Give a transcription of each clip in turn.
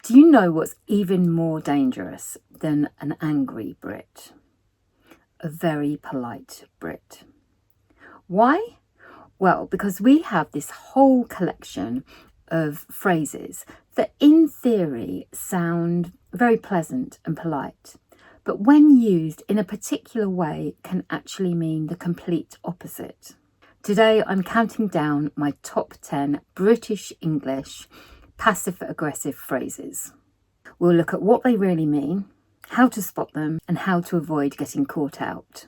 Do you know what's even more dangerous than an angry Brit? A very polite Brit. Why? Well, because we have this whole collection of phrases that in theory sound very pleasant and polite, but when used in a particular way can actually mean the complete opposite. Today I'm counting down my top 10 British English passive-aggressive phrases. We'll look at what they really mean, how to spot them, and how to avoid getting caught out.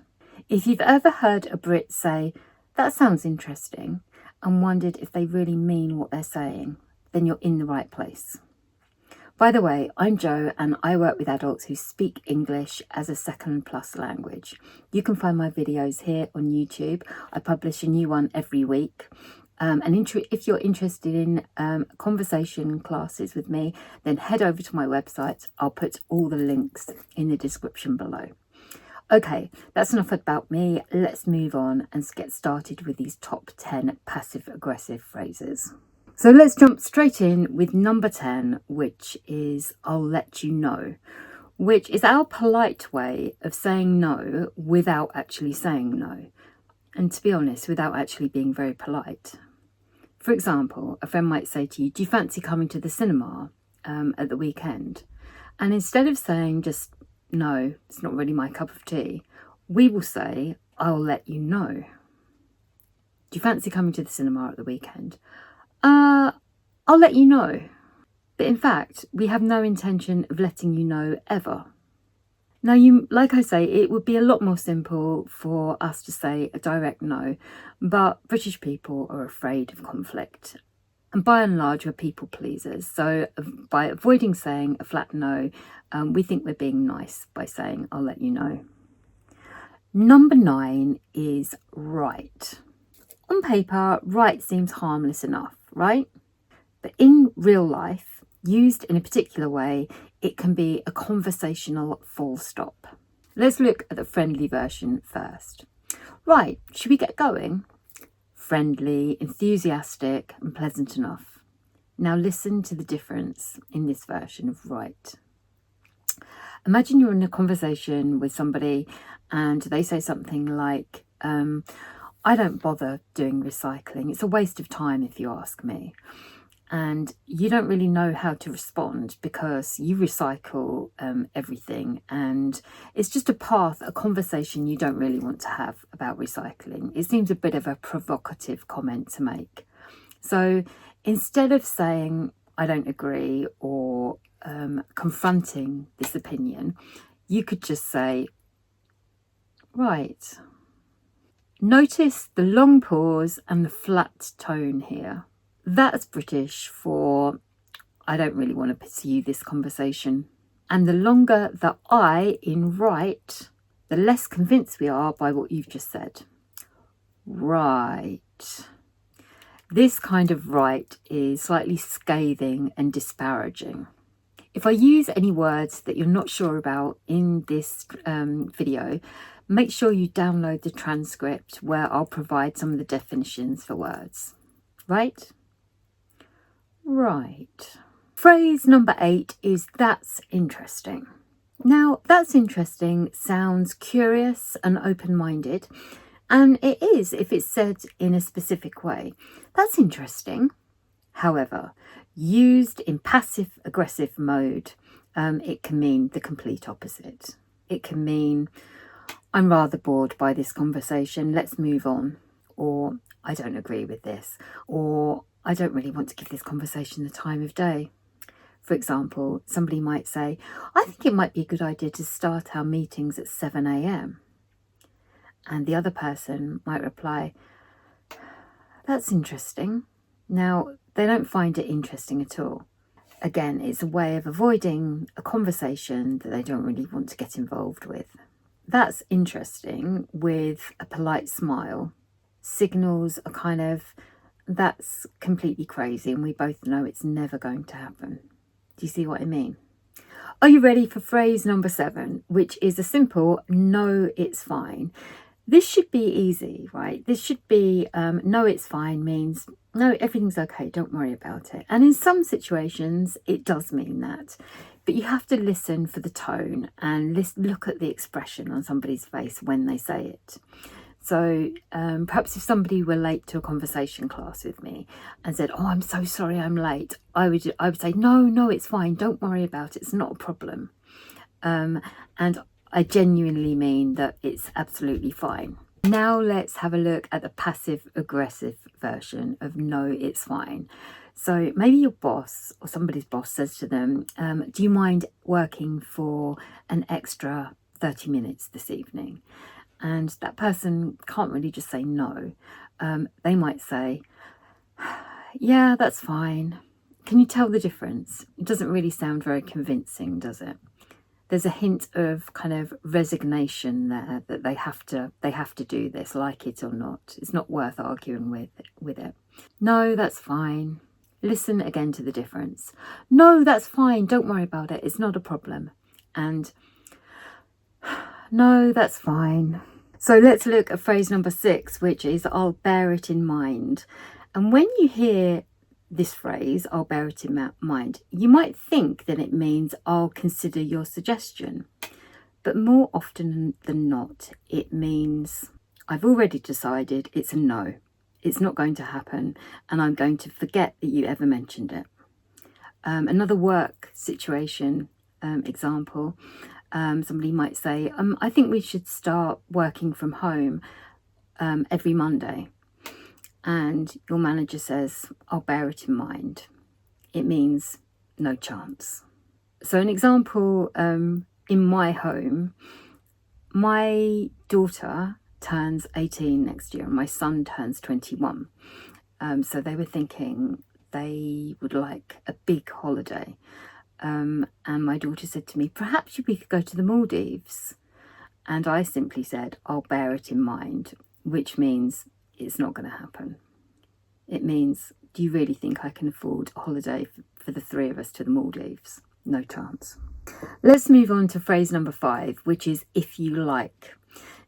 If you've ever heard a Brit say, "That sounds interesting," and wondered if they really mean what they're saying, then you're in the right place. By the way, I'm Jo and I work with adults who speak English as a second plus language. You can find my videos here on YouTube. I publish a new one every week. If you're interested in conversation classes with me, then head over to my website. I'll put all the links in the description below. Okay, that's enough about me. Let's move on and get started with these top 10 passive-aggressive phrases. So let's jump straight in with number 10, which is "I'll let you know," which is our polite way of saying no without actually saying no. And to be honest, without actually being very polite. For example, a friend might say to you, "Do you fancy coming to the cinema at the weekend?" And instead of saying just, "No, it's not really my cup of tea," we will say, "I'll let you know." "Do you fancy coming to the cinema at the weekend?" I'll let you know. But in fact, we have no intention of letting you know ever. Now, like I say, it would be a lot more simple for us to say a direct no, but British people are afraid of conflict. And by and large, we're people pleasers. So by avoiding saying a flat no, we think we're being nice by saying, "I'll let you know." Number 9 is right. On paper, right seems harmless enough, right? But in real life, used in a particular way, it can be a conversational full stop. Let's look at the friendly version first. "Right, should we get going?" Friendly, enthusiastic, and pleasant enough. Now listen to the difference in this version of right. Imagine you're in a conversation with somebody and they say something like, "I don't bother doing recycling. It's a waste of time if you ask me." And you don't really know how to respond because you recycle everything, and it's just a conversation you don't really want to have about recycling. It seems a bit of a provocative comment to make. So instead of saying "I don't agree" or confronting this opinion, you could just say, "Right." Notice the long pause and the flat tone here. That's British for "I don't really want to pursue this conversation." And the longer the I in right, the less convinced we are by what you've just said. Right. This kind of right is slightly scathing and disparaging. If I use any words that you're not sure about in this video, make sure you download the transcript where I'll provide some of the definitions for words. Right? Right. Phrase number 8 is "That's interesting." Now, "that's interesting" sounds curious and open-minded, and it is if it's said in a specific way. That's interesting. However, used in passive-aggressive mode, it can mean the complete opposite. It can mean, "I'm rather bored by this conversation, let's move on," or "I don't agree with this," or "I don't really want to give this conversation the time of day." For example, somebody might say, "I think it might be a good idea to start our meetings at 7 a.m. And the other person might reply, "That's interesting." Now, they don't find it interesting at all. Again, it's a way of avoiding a conversation that they don't really want to get involved with. "That's interesting" with a polite smile signals a kind of "that's completely crazy and we both know it's never going to happen." Do you see what I mean? Are you ready for phrase number 7, which is a simple "no, it's fine"? This should be easy, right? This should be, no, it's fine means, no, everything's okay, don't worry about it. And in some situations, it does mean that. But you have to listen for the tone and look at the expression on somebody's face when they say it. So perhaps if somebody were late to a conversation class with me and said, oh, I'm so sorry I'm late, I would say, no, it's fine, don't worry about it, it's not a problem. And I genuinely mean that it's absolutely fine. Now let's have a look at the passive aggressive version of no, it's fine. So maybe your boss or somebody's boss says to them, do you mind working for an extra 30 minutes this evening? And that person can't really just say no. They might say, yeah, that's fine. Can you tell the difference? It doesn't really sound very convincing, does it? There's a hint of kind of resignation there, that they have to do this, like it or not. It's not worth arguing with it. No, that's fine. Listen again to the difference. No, that's fine. Don't worry about it. It's not a problem. And no, that's fine. So let's look at phrase number 6, which is I'll bear it in mind. And when you hear this phrase, I'll bear it in mind, you might think that it means I'll consider your suggestion. But more often than not, it means I've already decided it's a no. It's not going to happen, and I'm going to forget that you ever mentioned it. Another work situation example, somebody might say, I think we should start working from home every Monday. And your manager says, I'll bear it in mind. It means no chance. So an example, in my home, my daughter turns 18 next year and my son turns 21. So they were thinking they would like a big holiday. And my daughter said to me, perhaps we could go to the Maldives. And I simply said, I'll bear it in mind, which means it's not going to happen. It means, do you really think I can afford a holiday for the 3 of us to the Maldives? No chance. Let's move on to phrase number 5, which is if you like.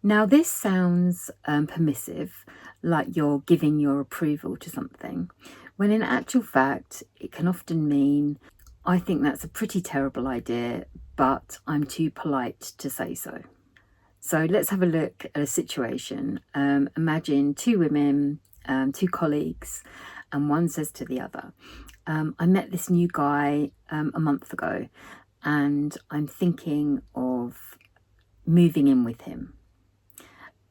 Now this sounds permissive, like you're giving your approval to something, when in actual fact, it can often mean, I think that's a pretty terrible idea, but I'm too polite to say so. So let's have a look at a situation. Imagine 2 women, 2 colleagues, and one says to the other, I met this new guy a month ago, and I'm thinking of moving in with him.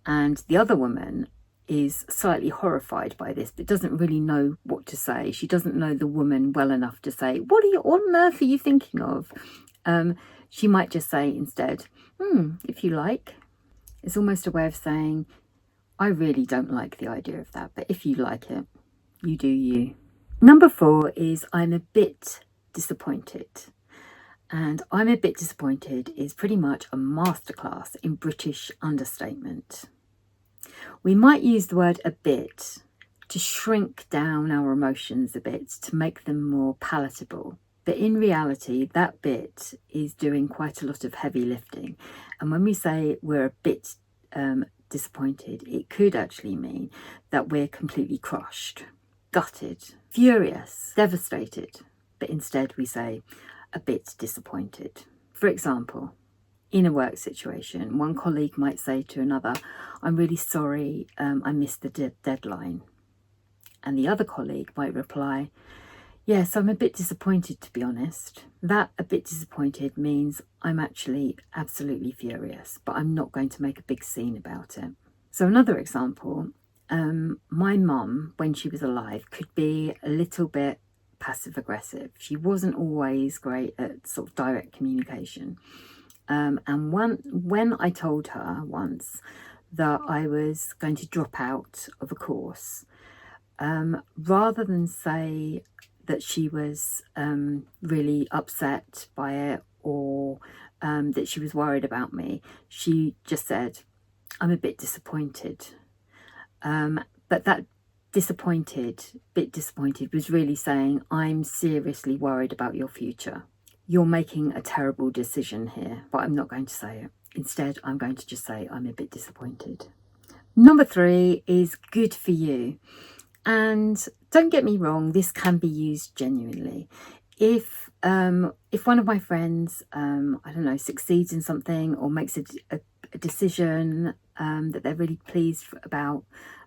And the other woman is slightly horrified by this, but doesn't really know what to say. She doesn't know the woman well enough to say, what on earth are you thinking of? She might just say instead, if you like. It's almost a way of saying, I really don't like the idea of that, but if you like it, you do you. Number 4 is I'm a bit disappointed. And I'm a bit disappointed is pretty much a masterclass in British understatement. We might use the word a bit to shrink down our emotions a bit, to make them more palatable. But in reality, that bit is doing quite a lot of heavy lifting. And when we say we're a bit disappointed, it could actually mean that we're completely crushed, gutted, furious, devastated. But instead we say a bit disappointed. For example, in a work situation, one colleague might say to another, I'm really sorry, I missed the deadline. And the other colleague might reply, yes, I'm a bit disappointed, to be honest. That a bit disappointed means I'm actually absolutely furious, but I'm not going to make a big scene about it. So another example, my mum, when she was alive, could be a little bit passive aggressive. She wasn't always great at sort of direct communication. And when I told her once that I was going to drop out of a course, rather than say that she was really upset by it or that she was worried about me, she just said, I'm a bit disappointed. But that bit disappointed was really saying, I'm seriously worried about your future. You're making a terrible decision here, but I'm not going to say it. Instead, I'm going to just say I'm a bit disappointed. Number 3 is good for you. And don't get me wrong, this can be used genuinely. If one of my friends, I don't know, succeeds in something or makes a decision that they're really pleased about,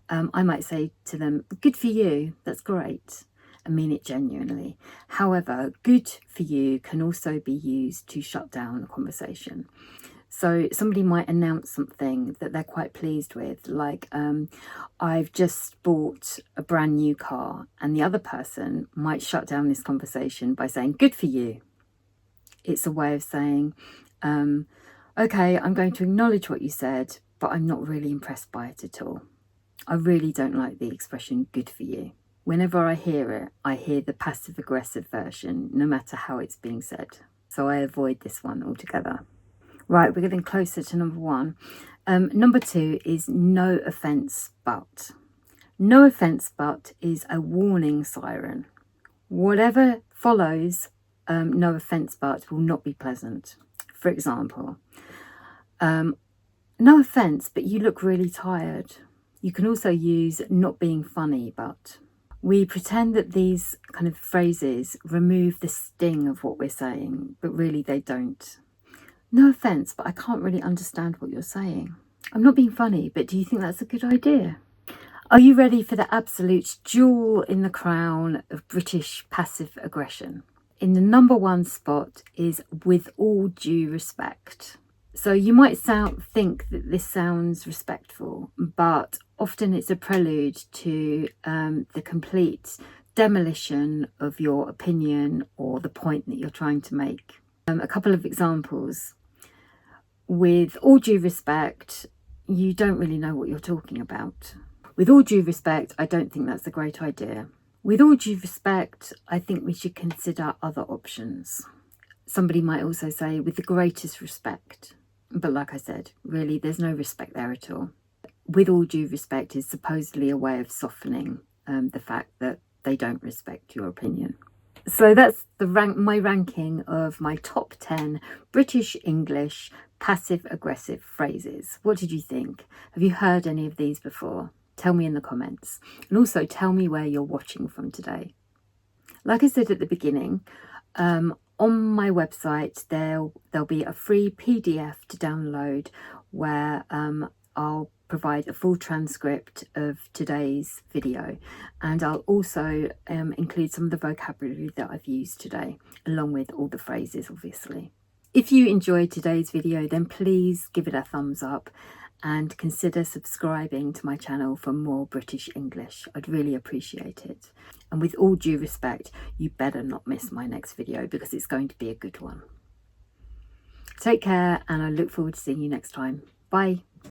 I might say to them, good for you, that's great, and mean it genuinely. However, good for you can also be used to shut down a conversation. So somebody might announce something that they're quite pleased with, like I've just bought a brand new car, and the other person might shut down this conversation by saying, good for you. It's a way of saying, okay, I'm going to acknowledge what you said, but I'm not really impressed by it at all. I really don't like the expression good for you. Whenever I hear it, I hear the passive aggressive version, no matter how it's being said. So I avoid this one altogether. Right, we're getting closer to number 1. Number 2 is no offence but. No offence but is a warning siren. Whatever follows no offence but will not be pleasant. For example, no offence, but you look really tired. You can also use not being funny but. We pretend that these kind of phrases remove the sting of what we're saying, but really they don't. No offence, but I can't really understand what you're saying. I'm not being funny, but do you think that's a good idea? Are you ready for the absolute jewel in the crown of British passive aggression? In the number 1 spot is with all due respect. So you might think that this sounds respectful, but often it's a prelude to the complete demolition of your opinion or the point that you're trying to make. A couple of examples. With all due respect, you don't really know what you're talking about. With all due respect, I don't think that's a great idea. With all due respect, I think we should consider other options. Somebody might also say, with the greatest respect. But like I said, really, there's no respect there at all. With all due respect is supposedly a way of softening the fact that they don't respect your opinion. So that's my ranking of my top 10 British English passive aggressive phrases. What did you think? Have you heard any of these before? Tell me in the comments. And also tell me where you're watching from today. Like I said at the beginning, on my website there'll be a free PDF to download where I'll provide a full transcript of today's video, and I'll also include some of the vocabulary that I've used today, along with all the phrases, obviously. If you enjoyed today's video, then please give it a thumbs up and consider subscribing to my channel for more British English. I'd really appreciate it. And with all due respect, you better not miss my next video because it's going to be a good one. Take care, and I look forward to seeing you next time. Bye.